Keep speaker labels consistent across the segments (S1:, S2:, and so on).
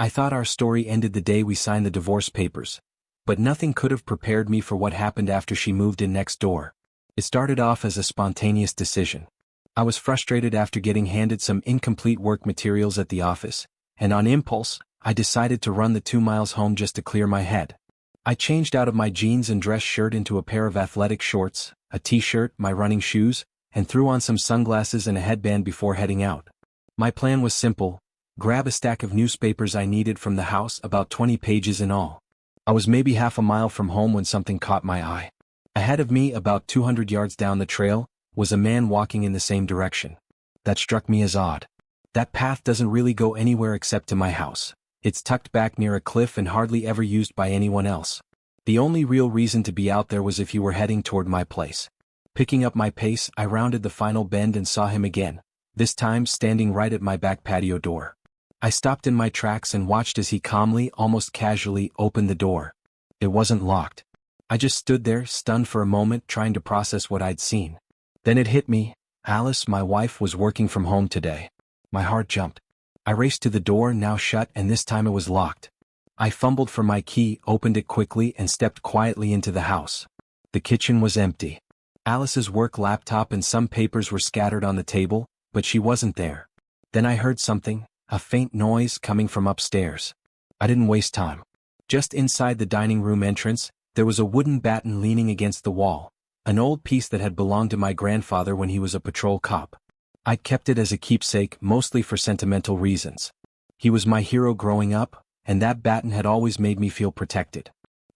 S1: I thought our story ended the day we signed the divorce papers. But nothing could have prepared me for what happened after she moved in next door. It started off as a spontaneous decision. I was frustrated after getting handed some incomplete work materials at the office, and on impulse, I decided to run the 2 miles home just to clear my head. I changed out of my jeans and dress shirt into a pair of athletic shorts, a t-shirt, my running shoes, and threw on some sunglasses and a headband before heading out. My plan was simple: grab a stack of newspapers I needed from the house, about 20 pages in all. I was maybe half a mile from home when something caught my eye. Ahead of me, about 200 yards down the trail, was a man walking in the same direction. That struck me as odd. That path doesn't really go anywhere except to my house. It's tucked back near a cliff and hardly ever used by anyone else. The only real reason to be out there was if you were heading toward my place. Picking up my pace, I rounded the final bend and saw him again, this time standing right at my back patio door. I stopped in my tracks and watched as he calmly, almost casually, opened the door. It wasn't locked. I just stood there, stunned for a moment, trying to process what I'd seen. Then it hit me: Alice, my wife, was working from home today. My heart jumped. I raced to the door, now shut, and this time it was locked. I fumbled for my key, opened it quickly, and stepped quietly into the house. The kitchen was empty. Alice's work laptop and some papers were scattered on the table, but she wasn't there. Then I heard something, a faint noise coming from upstairs. I didn't waste time. Just inside the dining room entrance, there was a wooden batten leaning against the wall, an old piece that had belonged to my grandfather when he was a patrol cop. I'd kept it as a keepsake, mostly for sentimental reasons. He was my hero growing up, and that batten had always made me feel protected.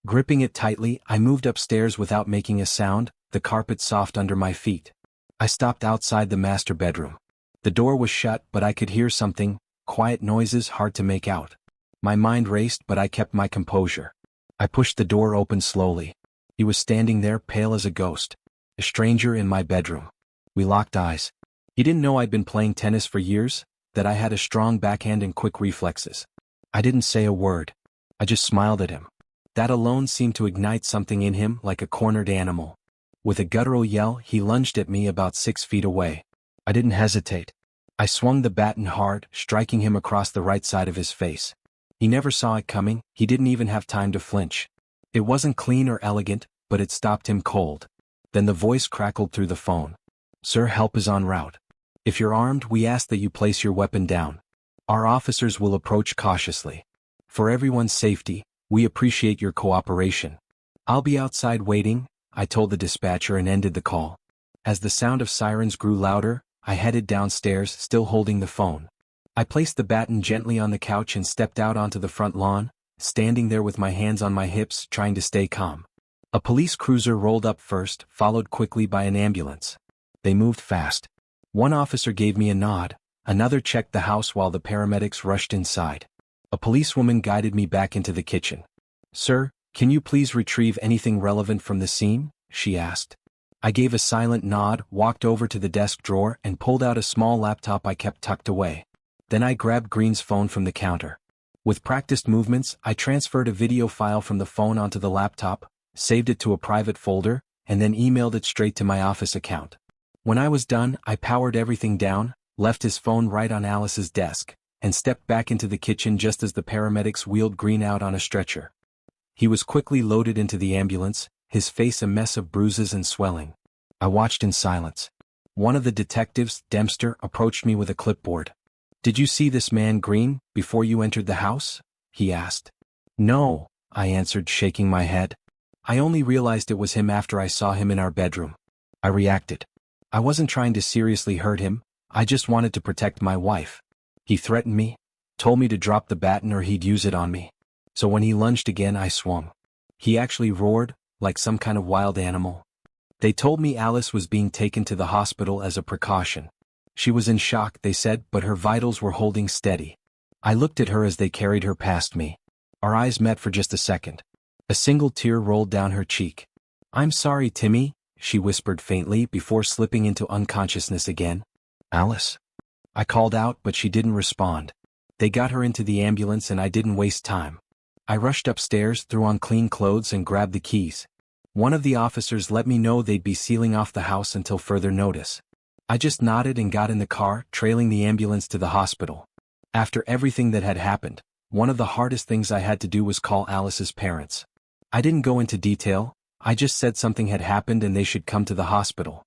S1: Gripping it tightly, I moved upstairs without making a sound, the carpet soft under my feet. I stopped outside the master bedroom. The door was shut, but I could hear something, quiet noises hard to make out. My mind raced, but I kept my composure. I pushed the door open slowly. He was standing there, pale as a ghost. A stranger in my bedroom. We locked eyes. He didn't know I'd been playing tennis for years, that I had a strong backhand and quick reflexes. I didn't say a word. I just smiled at him. That alone seemed to ignite something in him, like a cornered animal. With a guttural yell, he lunged at me about 6 feet away. I didn't hesitate. I swung the batten hard, striking him across the right side of his face. He never saw it coming, he didn't even have time to flinch. It wasn't clean or elegant, but it stopped him cold. Then the voice crackled through the phone. "Sir, help is en route. If you're armed, we ask that you place your weapon down. Our officers will approach cautiously. For everyone's safety, we appreciate your cooperation." "I'll be outside waiting," I told the dispatcher and ended the call. As the sound of sirens grew louder, I headed downstairs, still holding the phone. I placed the batten gently on the couch and stepped out onto the front lawn, standing there with my hands on my hips, trying to stay calm. A police cruiser rolled up first, followed quickly by an ambulance. They moved fast. One officer gave me a nod, another checked the house while the paramedics rushed inside. A policewoman guided me back into the kitchen. "Sir, can you please retrieve anything relevant from the scene?" she asked. I gave a silent nod, walked over to the desk drawer, and pulled out a small laptop I kept tucked away. Then I grabbed Green's phone from the counter. With practiced movements, I transferred a video file from the phone onto the laptop, saved it to a private folder, and then emailed it straight to my office account. When I was done, I powered everything down, left his phone right on Alice's desk, and stepped back into the kitchen just as the paramedics wheeled Green out on a stretcher. He was quickly loaded into the ambulance, his face a mess of bruises and swelling. I watched in silence. One of the detectives, Dempster, approached me with a clipboard. "Did you see this man, Green, before you entered the house?" he asked. "No," I answered, shaking my head. "I only realized it was him after I saw him in our bedroom." I reacted. I wasn't trying to seriously hurt him, I just wanted to protect my wife. He threatened me, told me to drop the batten or he'd use it on me. So when he lunged again, I swung. He actually roared, like some kind of wild animal. They told me Alice was being taken to the hospital as a precaution. She was in shock, they said, but her vitals were holding steady. I looked at her as they carried her past me. Our eyes met for just a second. A single tear rolled down her cheek. "I'm sorry, Timmy," she whispered faintly before slipping into unconsciousness again. "Alice?" I called out, but she didn't respond. They got her into the ambulance and I didn't waste time. I rushed upstairs, threw on clean clothes and grabbed the keys. One of the officers let me know they'd be sealing off the house until further notice. I just nodded and got in the car, trailing the ambulance to the hospital. After everything that had happened, One of the hardest things I had to do was call Alice's parents. I didn't go into detail, I just said something had happened and they should come to the hospital.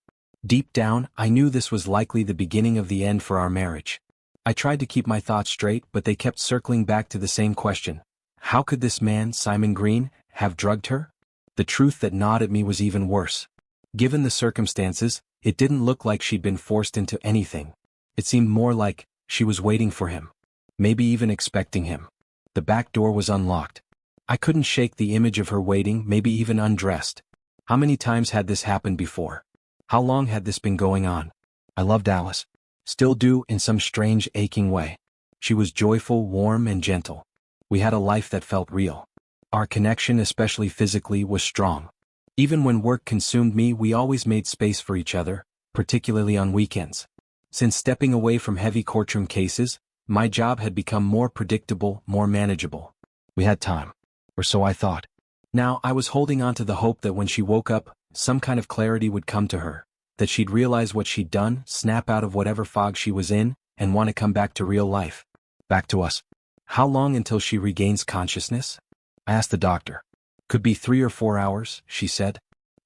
S1: Deep down, I knew this was likely the beginning of the end for our marriage. I tried to keep my thoughts straight, but they kept circling back to the same question. How could this man, Simon Green, have drugged her? The truth that gnawed at me was even worse. Given the circumstances, it didn't look like she'd been forced into anything. It seemed more like she was waiting for him. Maybe even expecting him. The back door was unlocked. I couldn't shake the image of her waiting, maybe even undressed. How many times had this happened before? How long had this been going on? I loved Alice. Still do in some strange, aching way. She was joyful, warm, and gentle. We had a life that felt real. Our connection, especially physically, was strong. Even when work consumed me, we always made space for each other, particularly on weekends. Since stepping away from heavy courtroom cases, my job had become more predictable, more manageable. We had time. Or so I thought. Now, I was holding on to the hope that when she woke up, some kind of clarity would come to her, that she'd realize what she'd done, snap out of whatever fog she was in, and want to come back to real life. Back to us. How long until she regains consciousness? I asked the doctor. Could be 3 or 4 hours, she said.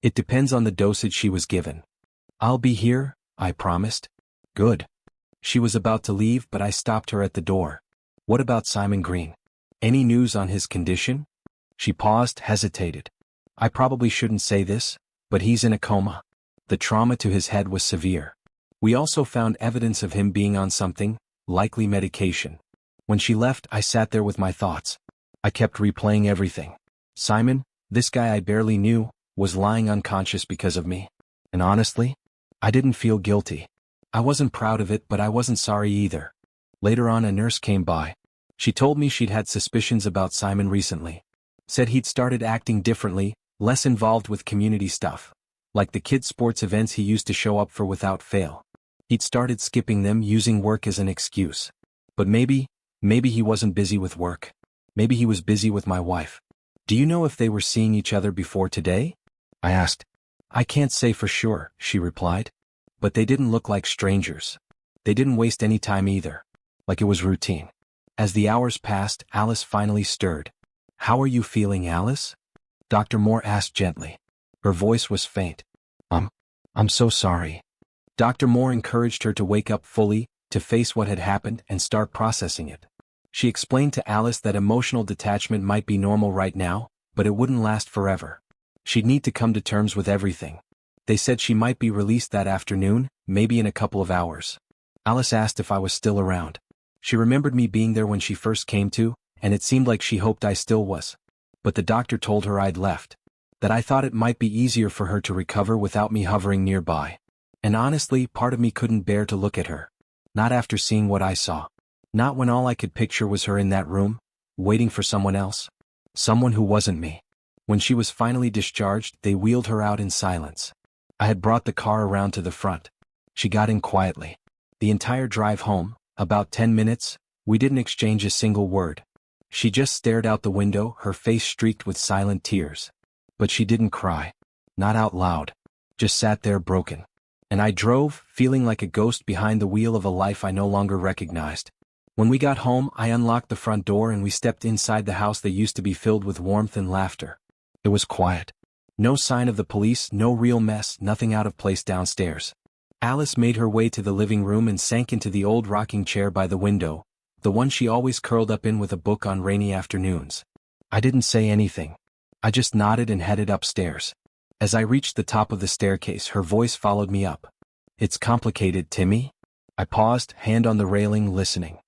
S1: It depends on the dosage she was given. I'll be here, I promised. Good. She was about to leave, but I stopped her at the door. What about Simon Green? Any news on his condition? She paused, hesitated. I probably shouldn't say this, but he's in a coma. The trauma to his head was severe. We also found evidence of him being on something, likely medication. When she left, I sat there with my thoughts. I kept replaying everything. Simon, this guy I barely knew, was lying unconscious because of me. And honestly, I didn't feel guilty. I wasn't proud of it, but I wasn't sorry either. Later on, a nurse came by. She told me she'd had suspicions about Simon recently. Said he'd started acting differently, less involved with community stuff. Like the kids' sports events he used to show up for without fail. He'd started skipping them, using work as an excuse. But maybe he wasn't busy with work. Maybe he was busy with my wife. Do you know if they were seeing each other before today? I asked. I can't say for sure, she replied. But they didn't look like strangers. They didn't waste any time either. Like it was routine. As the hours passed, Alice finally stirred. How are you feeling, Alice? Dr. Moore asked gently. Her voice was faint. I'm so sorry. Dr. Moore encouraged her to wake up fully, to face what had happened and start processing it. She explained to Alice that emotional detachment might be normal right now, but it wouldn't last forever. She'd need to come to terms with everything. They said she might be released that afternoon, maybe in a couple of hours. Alice asked if I was still around. She remembered me being there when she first came to, and it seemed like she hoped I still was. But the doctor told her I'd left. That I thought it might be easier for her to recover without me hovering nearby. And honestly, part of me couldn't bear to look at her. Not after seeing what I saw. Not when all I could picture was her in that room, waiting for someone else. Someone who wasn't me. When she was finally discharged, they wheeled her out in silence. I had brought the car around to the front. She got in quietly. The entire drive home, about 10 minutes, we didn't exchange a single word. She just stared out the window, her face streaked with silent tears. But she didn't cry. Not out loud. Just sat there broken. And I drove, feeling like a ghost behind the wheel of a life I no longer recognized. When we got home, I unlocked the front door and we stepped inside the house that used to be filled with warmth and laughter. It was quiet. No sign of the police, no real mess, nothing out of place downstairs. Alice made her way to the living room and sank into the old rocking chair by the window, the one she always curled up in with a book on rainy afternoons. I didn't say anything. I just nodded and headed upstairs. As I reached the top of the staircase, her voice followed me up. It's complicated, Timmy. I paused, hand on the railing, listening.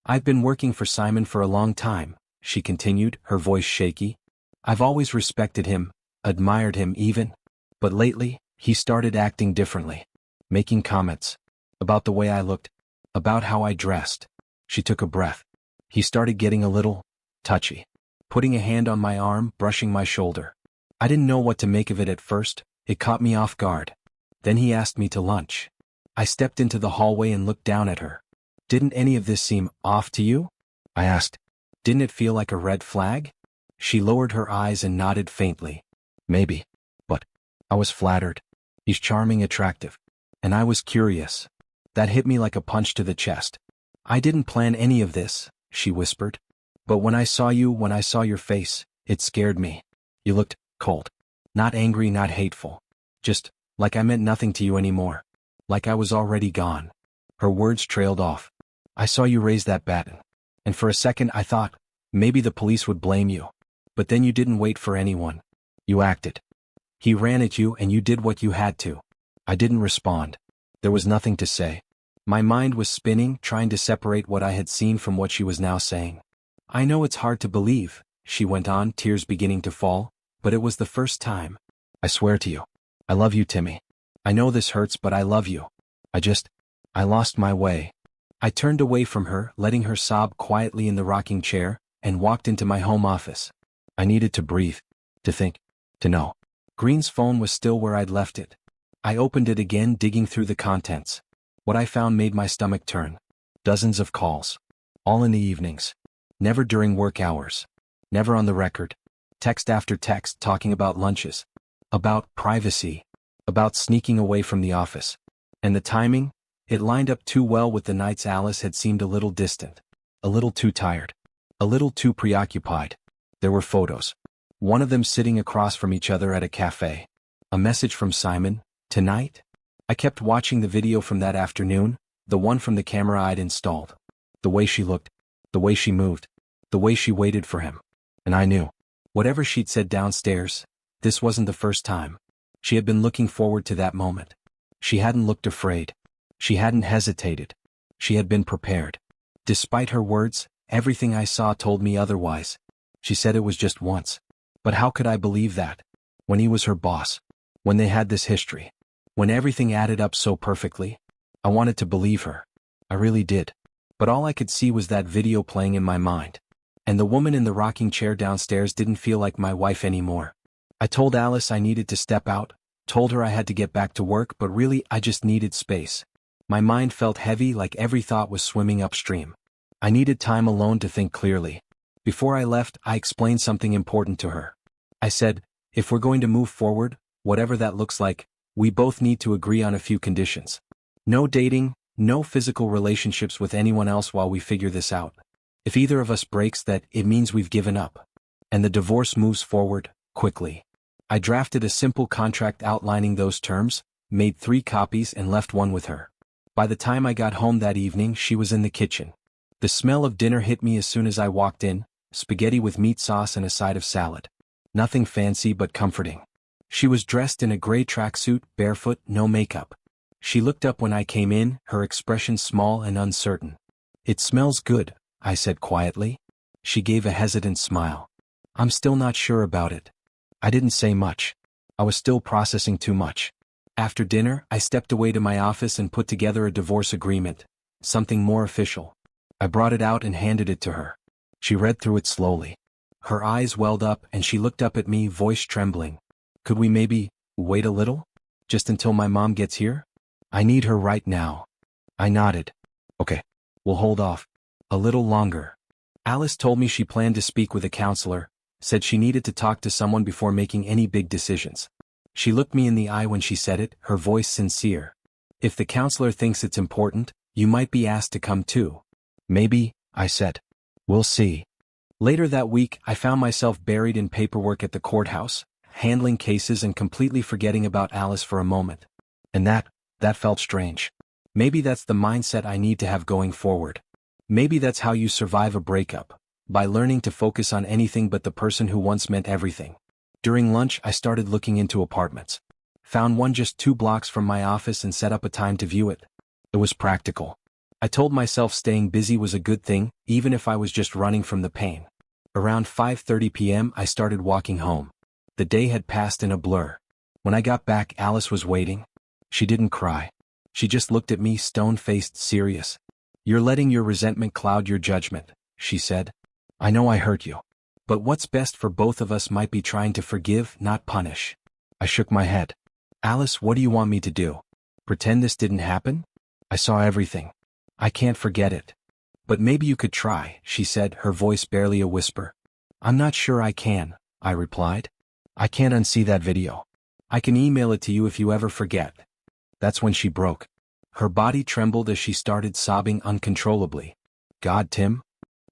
S1: I've been working for Simon for a long time, she continued, her voice shaky. I've always respected him, admired him even. But lately, he started acting differently. Making comments. About the way I looked. About how I dressed. She took a breath. He started getting a little touchy. Putting a hand on my arm, brushing my shoulder. I didn't know what to make of it at first, it caught me off guard. Then he asked me to lunch. I stepped into the hallway and looked down at her. Didn't any of this seem off to you? I asked. Didn't it feel like a red flag? She lowered her eyes and nodded faintly. Maybe. But I was flattered. He's charming, attractive. And I was curious. That hit me like a punch to the chest. I didn't plan any of this, she whispered. But when I saw your face, it scared me. You looked cold. Not angry, not hateful. Just like I meant nothing to you anymore. Like I was already gone." Her words trailed off. "I saw you raise that baton. And for a second I thought, maybe the police would blame you. But then you didn't wait for anyone. You acted. He ran at you and you did what you had to." I didn't respond. There was nothing to say. My mind was spinning, trying to separate what I had seen from what she was now saying. "I know it's hard to believe," she went on, tears beginning to fall, "but it was the first time. I swear to you. I love you, Timmy. I know this hurts, but I love you. I lost my way." I turned away from her, letting her sob quietly in the rocking chair, and walked into my home office. I needed to breathe, to think, to know. Green's phone was still where I'd left it. I opened it again, digging through the contents. What I found made my stomach turn. Dozens of calls. All in the evenings. Never during work hours. Never on the record. Text after text talking about lunches. About privacy. About sneaking away from the office. And the timing? It lined up too well with the nights Alice had seemed a little distant. A little too tired. A little too preoccupied. There were photos. One of them sitting across from each other at a cafe. A message from Simon, "Tonight?" I kept watching the video from that afternoon, the one from the camera I'd installed. The way she looked. The way she moved. The way she waited for him. And I knew. Whatever she'd said downstairs, this wasn't the first time. She had been looking forward to that moment. She hadn't looked afraid. She hadn't hesitated. She had been prepared. Despite her words, everything I saw told me otherwise. She said it was just once. But how could I believe that? When he was her boss. When they had this history. When everything added up so perfectly. I wanted to believe her. I really did. But all I could see was that video playing in my mind. And the woman in the rocking chair downstairs didn't feel like my wife anymore. I told Alice I needed to step out, told her I had to get back to work, but really I just needed space. My mind felt heavy, like every thought was swimming upstream. I needed time alone to think clearly. Before I left, I explained something important to her. I said, if we're going to move forward, whatever that looks like, we both need to agree on a few conditions. No dating, no physical relationships with anyone else while we figure this out. If either of us breaks that, it means we've given up. And the divorce moves forward, quickly. I drafted a simple contract outlining those terms, made 3 copies and left one with her. By the time I got home that evening, she was in the kitchen. The smell of dinner hit me as soon as I walked in, spaghetti with meat sauce and a side of salad. Nothing fancy but comforting. She was dressed in a gray tracksuit, barefoot, no makeup. She looked up when I came in, her expression small and uncertain. "It smells good," I said quietly. She gave a hesitant smile. "I'm still not sure about it." I didn't say much. I was still processing too much. After dinner, I stepped away to my office and put together a divorce agreement, something more official. I brought it out and handed it to her. She read through it slowly. Her eyes welled up and she looked up at me, voice trembling. "Could we maybe wait a little? Just until my mom gets here? I need her right now." I nodded. "Okay, we'll hold off. A little longer." Alice told me she planned to speak with a counselor, said she needed to talk to someone before making any big decisions. She looked me in the eye when she said it, her voice sincere. "If the counselor thinks it's important, you might be asked to come too." "Maybe," I said. "We'll see." Later that week, I found myself buried in paperwork at the courthouse, handling cases and completely forgetting about Alice for a moment. And that felt strange. Maybe that's the mindset I need to have going forward. Maybe that's how you survive a breakup, by learning to focus on anything but the person who once meant everything. During lunch, I started looking into apartments. Found one just 2 blocks from my office and set up a time to view it. It was practical. I told myself staying busy was a good thing, even if I was just running from the pain. Around 5:30 p.m., I started walking home. The day had passed in a blur. When I got back, Alice was waiting. She didn't cry. She just looked at me, stone-faced, serious. "You're letting your resentment cloud your judgment," she said. "I know I hurt you. But what's best for both of us might be trying to forgive, not punish." I shook my head. "Alice, what do you want me to do? Pretend this didn't happen? I saw everything. I can't forget it." "But maybe you could try," she said, her voice barely a whisper. "I'm not sure I can," I replied. "I can't unsee that video. I can email it to you if you ever forget." That's when she broke. Her body trembled as she started sobbing uncontrollably. "God, Tim?"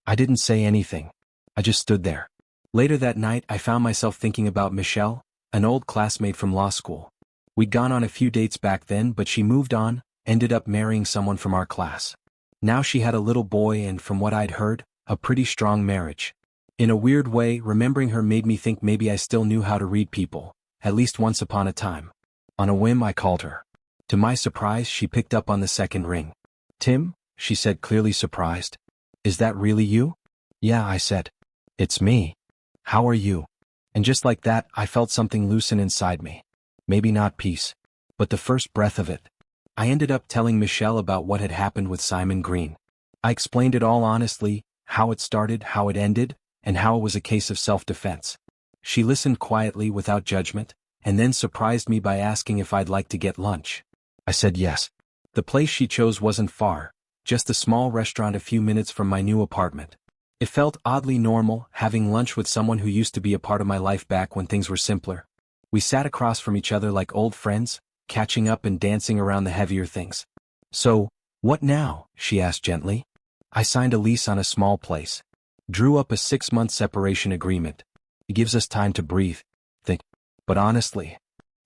S1: I didn't say anything. I just stood there. Later that night I found myself thinking about Michelle, an old classmate from law school. We'd gone on a few dates back then, but she moved on, ended up marrying someone from our class. Now she had a little boy and, from what I'd heard, a pretty strong marriage. In a weird way, remembering her made me think maybe I still knew how to read people, at least once upon a time. On a whim I called her. To my surprise, she picked up on the second ring. "Tim?" she said, clearly surprised. "Is that really you?" "Yeah," I said. "It's me. How are you?" And just like that, I felt something loosen inside me. Maybe not peace, but the first breath of it. I ended up telling Michelle about what had happened with Simon Green. I explained it all honestly, how it started, how it ended, and how it was a case of self-defense. She listened quietly without judgment, and then surprised me by asking if I'd like to get lunch. I said yes. The place she chose wasn't far, just a small restaurant a few minutes from my new apartment. It felt oddly normal, having lunch with someone who used to be a part of my life back when things were simpler. We sat across from each other like old friends, catching up and dancing around the heavier things. "So, what now?" she asked gently. I signed a lease on a small place. Drew up a 6-month separation agreement. It gives us time to breathe, think. But honestly,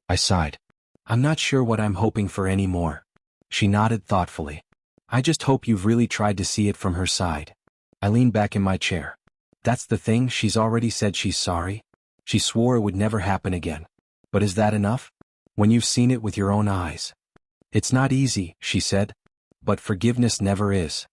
S1: I sighed. I'm not sure what I'm hoping for anymore. She nodded thoughtfully. I just hope you've really tried to see it from her side. I leaned back in my chair. That's the thing, she's already said she's sorry. She swore it would never happen again. But is that enough? When you've seen it with your own eyes? It's not easy, she said. But forgiveness never is.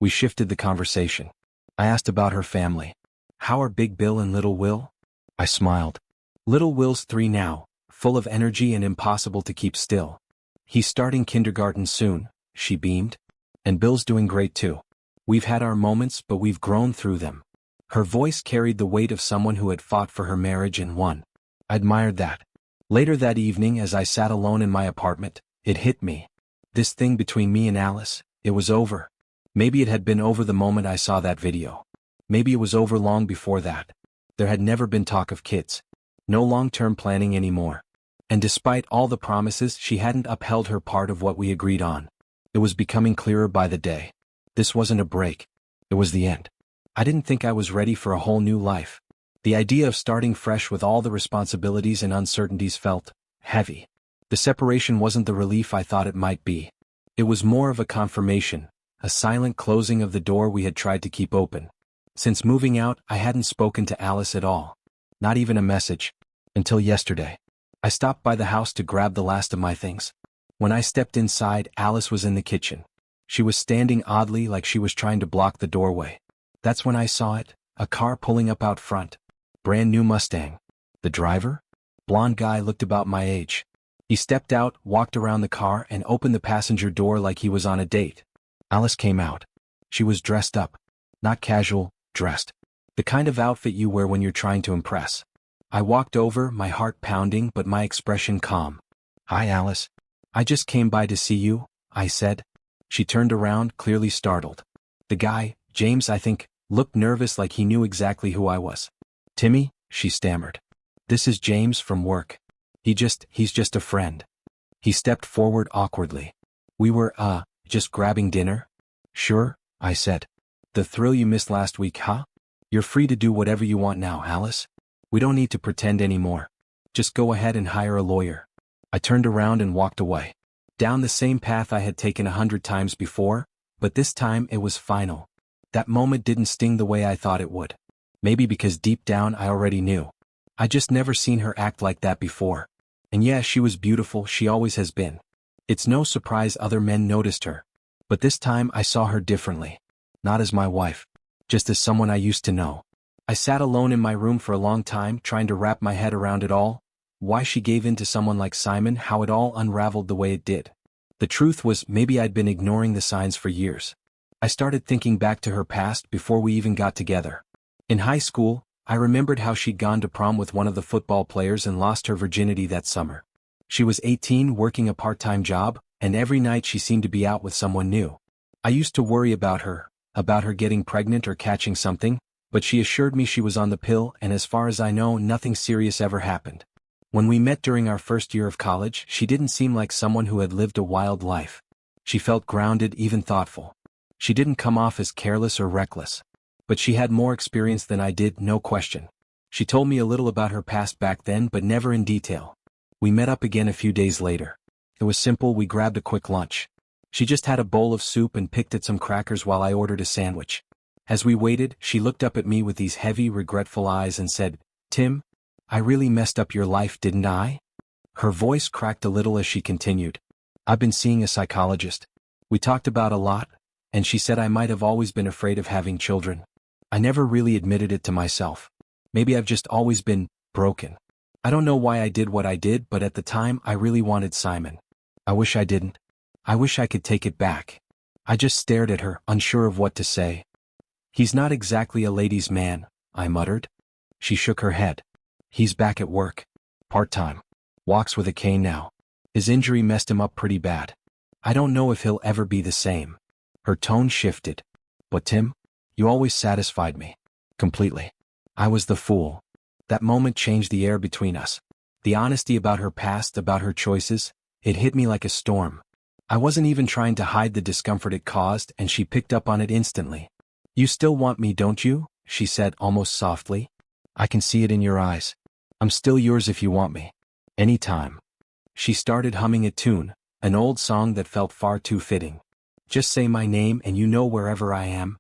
S1: We shifted the conversation. I asked about her family. How are Big Bill and Little Will? I smiled. Little Will's 3 now, full of energy and impossible to keep still. He's starting kindergarten soon, she beamed. And Bill's doing great too. We've had our moments, but we've grown through them. Her voice carried the weight of someone who had fought for her marriage and won. I admired that. Later that evening, as I sat alone in my apartment, it hit me. This thing between me and Alice, it was over. Maybe it had been over the moment I saw that video. Maybe it was over long before that. There had never been talk of kids. No long-term planning anymore. And despite all the promises, she hadn't upheld her part of what we agreed on. It was becoming clearer by the day. This wasn't a break. It was the end. I didn't think I was ready for a whole new life. The idea of starting fresh with all the responsibilities and uncertainties felt heavy. The separation wasn't the relief I thought it might be. It was more of a confirmation, a silent closing of the door we had tried to keep open. Since moving out, I hadn't spoken to Alice at all. Not even a message. Until yesterday. I stopped by the house to grab the last of my things. When I stepped inside, Alice was in the kitchen. She was standing oddly, like she was trying to block the doorway. That's when I saw it, a car pulling up out front. Brand new Mustang. The driver? Blonde guy looked about my age. He stepped out, walked around the car, and opened the passenger door like he was on a date. Alice came out. She was dressed up. Not casual, dressed. The kind of outfit you wear when you're trying to impress. I walked over, my heart pounding but my expression calm. "Hi, Alice. I just came by to see you," I said. She turned around, clearly startled. The guy, James I think, looked nervous like he knew exactly who I was. "Timmy," she stammered. "This is James from work. He's just a friend." He stepped forward awkwardly. "We were, just grabbing dinner?" "Sure," I said. "The thrill you missed last week, huh? You're free to do whatever you want now, Alice. We don't need to pretend anymore. Just go ahead and hire a lawyer." I turned around and walked away. Down the same path I had taken 100 times before, but this time it was final. That moment didn't sting the way I thought it would. Maybe because deep down I already knew. I'd just never seen her act like that before. And yeah, she was beautiful, she always has been. It's no surprise other men noticed her. But this time I saw her differently. Not as my wife. Just as someone I used to know. I sat alone in my room for a long time, trying to wrap my head around it all. Why she gave in to someone like Simon, how it all unraveled the way it did. The truth was, maybe I'd been ignoring the signs for years. I started thinking back to her past before we even got together. In high school, I remembered how she'd gone to prom with one of the football players and lost her virginity that summer. She was 18, working a part-time job, and every night she seemed to be out with someone new. I used to worry about her getting pregnant or catching something, but she assured me she was on the pill, and as far as I know, nothing serious ever happened. When we met during our first year of college, she didn't seem like someone who had lived a wild life. She felt grounded, even thoughtful. She didn't come off as careless or reckless. But she had more experience than I did, no question. She told me a little about her past back then, but never in detail. We met up again a few days later. It was simple, we grabbed a quick lunch. She just had a bowl of soup and picked at some crackers while I ordered a sandwich. As we waited, she looked up at me with these heavy, regretful eyes and said, "Tim, I really messed up your life, didn't I?" Her voice cracked a little as she continued. "I've been seeing a psychologist. We talked about a lot, and she said I might have always been afraid of having children. I never really admitted it to myself. Maybe I've just always been broken. I don't know why I did what I did, but at the time I really wanted Simon. I wish I didn't. I wish I could take it back." I just stared at her, unsure of what to say. "He's not exactly a ladies' man," I muttered. She shook her head. "He's back at work. Part-time. Walks with a cane now. His injury messed him up pretty bad. I don't know if he'll ever be the same." Her tone shifted. "But Tim, you always satisfied me. Completely. I was the fool." That moment changed the air between us. The honesty about her past, about her choices, it hit me like a storm. I wasn't even trying to hide the discomfort it caused, and she picked up on it instantly. "You still want me, don't you?" she said almost softly. "I can see it in your eyes. I'm still yours if you want me. Anytime." She started humming a tune, an old song that felt far too fitting. "Just say my name and you know wherever I am."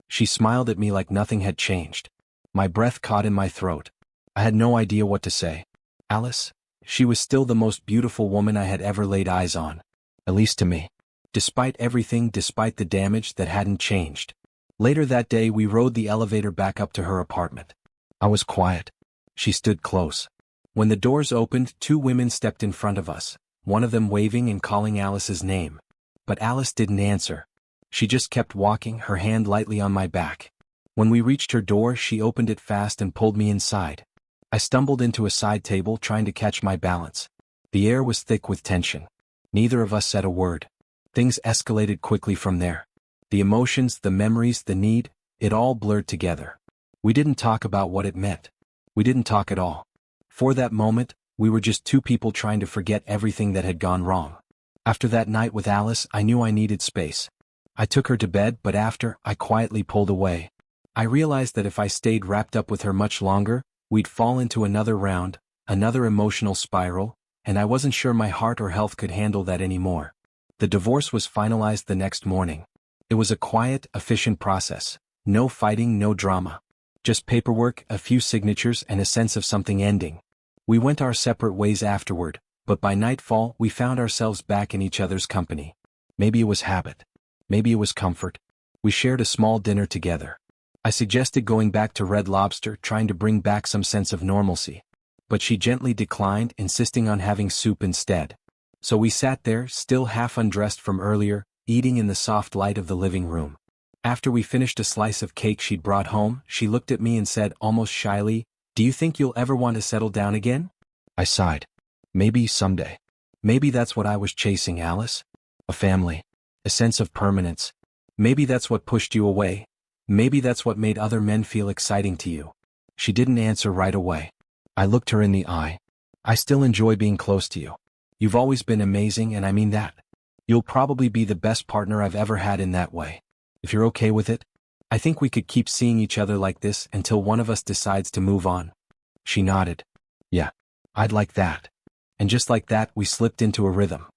S1: She smiled at me like nothing had changed. My breath caught in my throat. I had no idea what to say. Alice? She was still the most beautiful woman I had ever laid eyes on. At least to me. Despite everything, despite the damage that hadn't changed. Later that day we rode the elevator back up to her apartment. I was quiet. She stood close. When the doors opened, two women stepped in front of us, one of them waving and calling Alice's name. But Alice didn't answer. She just kept walking, her hand lightly on my back. When we reached her door, she opened it fast and pulled me inside. I stumbled into a side table, trying to catch my balance. The air was thick with tension. Neither of us said a word. Things escalated quickly from there. The emotions, the memories, the need, it all blurred together. We didn't talk about what it meant. We didn't talk at all. For that moment, we were just two people trying to forget everything that had gone wrong. After that night with Alice, I knew I needed space. I took her to bed, but after, I quietly pulled away. I realized that if I stayed wrapped up with her much longer, we'd fall into another round, another emotional spiral, and I wasn't sure my heart or health could handle that anymore. The divorce was finalized the next morning. It was a quiet, efficient process. No fighting, no drama. Just paperwork, a few signatures, and a sense of something ending. We went our separate ways afterward, but by nightfall we found ourselves back in each other's company. Maybe it was habit. Maybe it was comfort. We shared a small dinner together. I suggested going back to Red Lobster, trying to bring back some sense of normalcy. But she gently declined, insisting on having soup instead. So we sat there, still half undressed from earlier, eating in the soft light of the living room. After we finished a slice of cake she'd brought home, she looked at me and said almost shyly, "Do you think you'll ever want to settle down again?" I sighed. Maybe someday. Maybe that's what I was chasing, Alice. A family. A sense of permanence. Maybe that's what pushed you away. Maybe that's what made other men feel exciting to you. She didn't answer right away. I looked her in the eye. "I still enjoy being close to you. You've always been amazing, and I mean that. You'll probably be the best partner I've ever had in that way. If you're okay with it, I think we could keep seeing each other like this until one of us decides to move on." She nodded. "Yeah, I'd like that." And just like that, we slipped into a rhythm.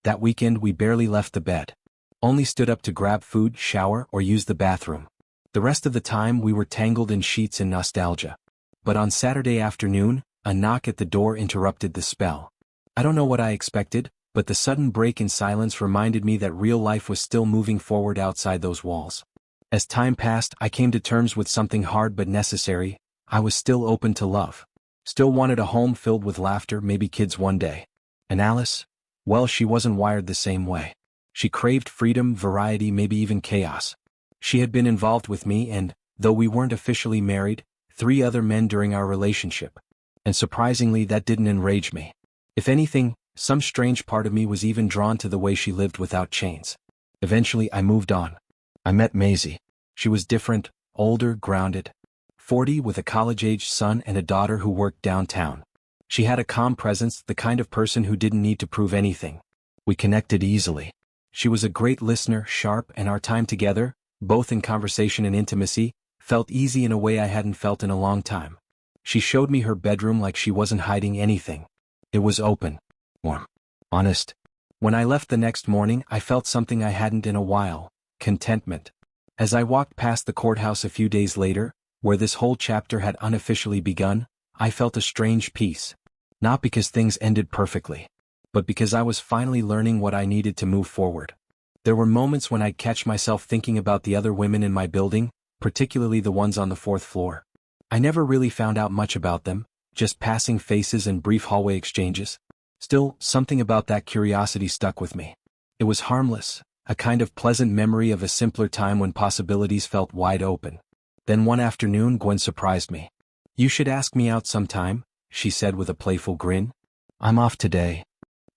S1: That weekend we barely left the bed. Only stood up to grab food, shower, or use the bathroom. The rest of the time we were tangled in sheets and nostalgia. But on Saturday afternoon, a knock at the door interrupted the spell. I don't know what I expected, but the sudden break in silence reminded me that real life was still moving forward outside those walls. As time passed, I came to terms with something hard but necessary. I was still open to love. Still wanted a home filled with laughter, maybe kids one day. And Alice? Well, she wasn't wired the same way. She craved freedom, variety, maybe even chaos. She had been involved with me and, though we weren't officially married, 3 other men during our relationship. And surprisingly, that didn't enrage me. If anything, some strange part of me was even drawn to the way she lived without chains. Eventually, I moved on. I met Maisie. She was different, older, grounded. 40, with a college-age son and a daughter who worked downtown. She had a calm presence, the kind of person who didn't need to prove anything. We connected easily. She was a great listener, sharp, and our time together, both in conversation and intimacy, Felt easy in a way I hadn't felt in a long time. She showed me her bedroom like she wasn't hiding anything. It was open. Warm. Honest. When I left the next morning, I felt something I hadn't in a while. Contentment. As I walked past the courthouse a few days later, where this whole chapter had unofficially begun, I felt a strange peace. Not because things ended perfectly, but because I was finally learning what I needed to move forward. There were moments when I'd catch myself thinking about the other women in my building, particularly the ones on the 4th floor. I never really found out much about them, just passing faces and brief hallway exchanges. Still, something about that curiosity stuck with me. It was harmless, a kind of pleasant memory of a simpler time when possibilities felt wide open. Then one afternoon Gwen surprised me. "You should ask me out sometime," she said with a playful grin. "I'm off today."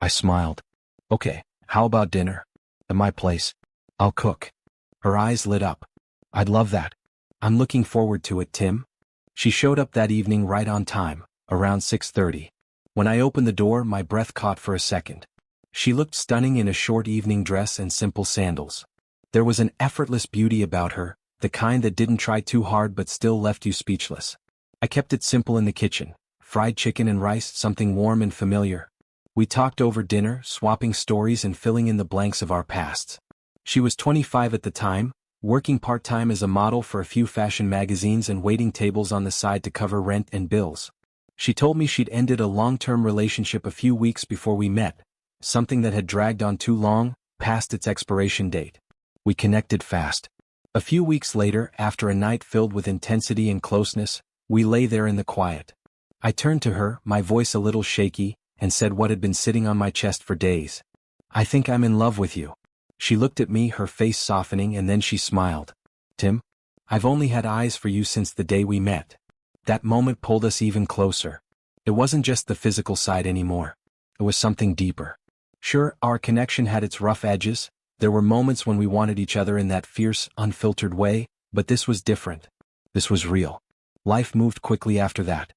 S1: I smiled. "Okay, how about dinner? At my place. I'll cook." Her eyes lit up. "I'd love that. I'm looking forward to it, Tim." She showed up that evening right on time, around 6:30. When I opened the door, my breath caught for a second. She looked stunning in a short evening dress and simple sandals. There was an effortless beauty about her, the kind that didn't try too hard but still left you speechless. I kept it simple in the kitchen. Fried chicken and rice, something warm and familiar. We talked over dinner, swapping stories and filling in the blanks of our pasts. She was 25 at the time, working part-time as a model for a few fashion magazines and waiting tables on the side to cover rent and bills. She told me she'd ended a long-term relationship a few weeks before we met, something that had dragged on too long, past its expiration date. We connected fast. A few weeks later, after a night filled with intensity and closeness, we lay there in the quiet. I turned to her, my voice a little shaky, and said what had been sitting on my chest for days. "I think I'm in love with you." She looked at me, her face softening, and then she smiled. "Tim, I've only had eyes for you since the day we met." That moment pulled us even closer. It wasn't just the physical side anymore. It was something deeper. Sure, our connection had its rough edges. There were moments when we wanted each other in that fierce, unfiltered way, but this was different. This was real. Life moved quickly after that.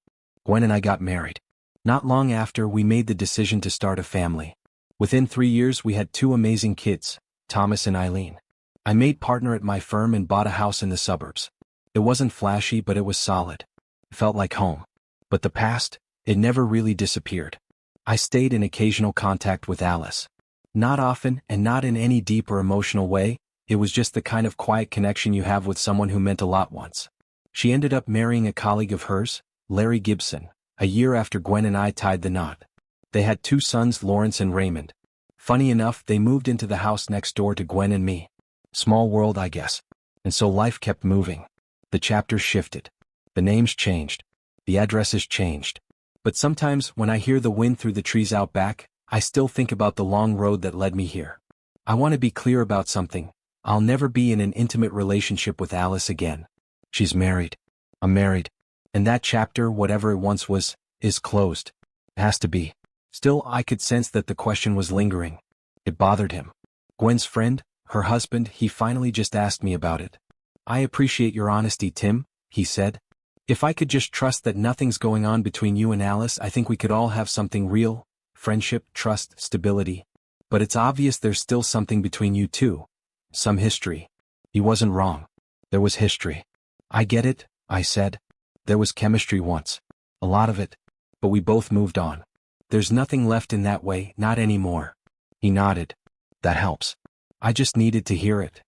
S1: Gwen and I got married. Not long after, we made the decision to start a family. Within 3 years, we had 2 amazing kids, Thomas and Eileen. I made partner at my firm and bought a house in the suburbs. It wasn't flashy, but it was solid. It felt like home. But the past, it never really disappeared. I stayed in occasional contact with Alice. Not often, and not in any deep or emotional way. It was just the kind of quiet connection you have with someone who meant a lot once. She ended up marrying a colleague of hers, Larry Gibson, a year after Gwen and I tied the knot. They had 2 sons, Lawrence and Raymond. Funny enough, they moved into the house next door to Gwen and me. Small world, I guess. And so life kept moving. The chapters shifted. The names changed. The addresses changed. But sometimes, when I hear the wind through the trees out back, I still think about the long road that led me here. I want to be clear about something. I'll never be in an intimate relationship with Alice again. She's married. I'm married. And that chapter, whatever it once was, is closed. It has to be. Still, I could sense that the question was lingering. It bothered him. Gwen's friend, her husband, he finally just asked me about it. "I appreciate your honesty, Tim," he said. "If I could just trust that nothing's going on between you and Alice, I think we could all have something real. Friendship, trust, stability. But it's obvious there's still something between you two. Some history." He wasn't wrong. There was history. "I get it," I said. "There was chemistry once. A lot of it. But we both moved on. There's nothing left in that way, not anymore." He nodded. "That helps. I just needed to hear it."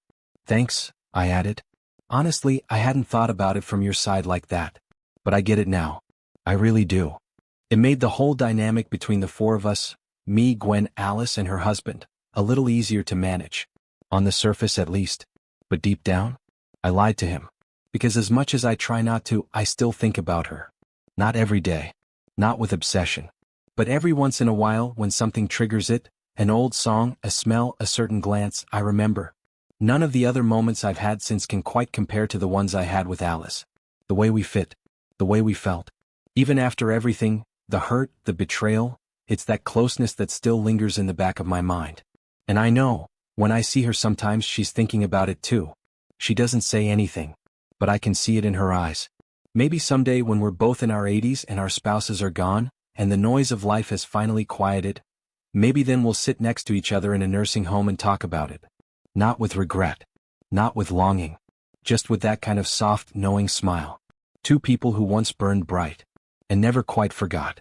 S1: "Thanks," I added. "Honestly, I hadn't thought about it from your side like that. But I get it now. I really do." It made the whole dynamic between the 4 of us, me, Gwen, Alice, and her husband, a little easier to manage. On the surface at least. But deep down, I lied to him. Because as much as I try not to, I still think about her. Not every day. Not with obsession. But every once in a while, when something triggers it, an old song, a smell, a certain glance, I remember. None of the other moments I've had since can quite compare to the ones I had with Alice. The way we fit. The way we felt. Even after everything, the hurt, the betrayal, it's that closeness that still lingers in the back of my mind. And I know, when I see her sometimes she's thinking about it too. She doesn't say anything. But I can see it in her eyes. Maybe someday when we're both in our 80s and our spouses are gone, and the noise of life has finally quieted, maybe then we'll sit next to each other in a nursing home and talk about it. Not with regret. Not with longing. just with that kind of soft, knowing smile. Two people who once burned bright and never quite forgot.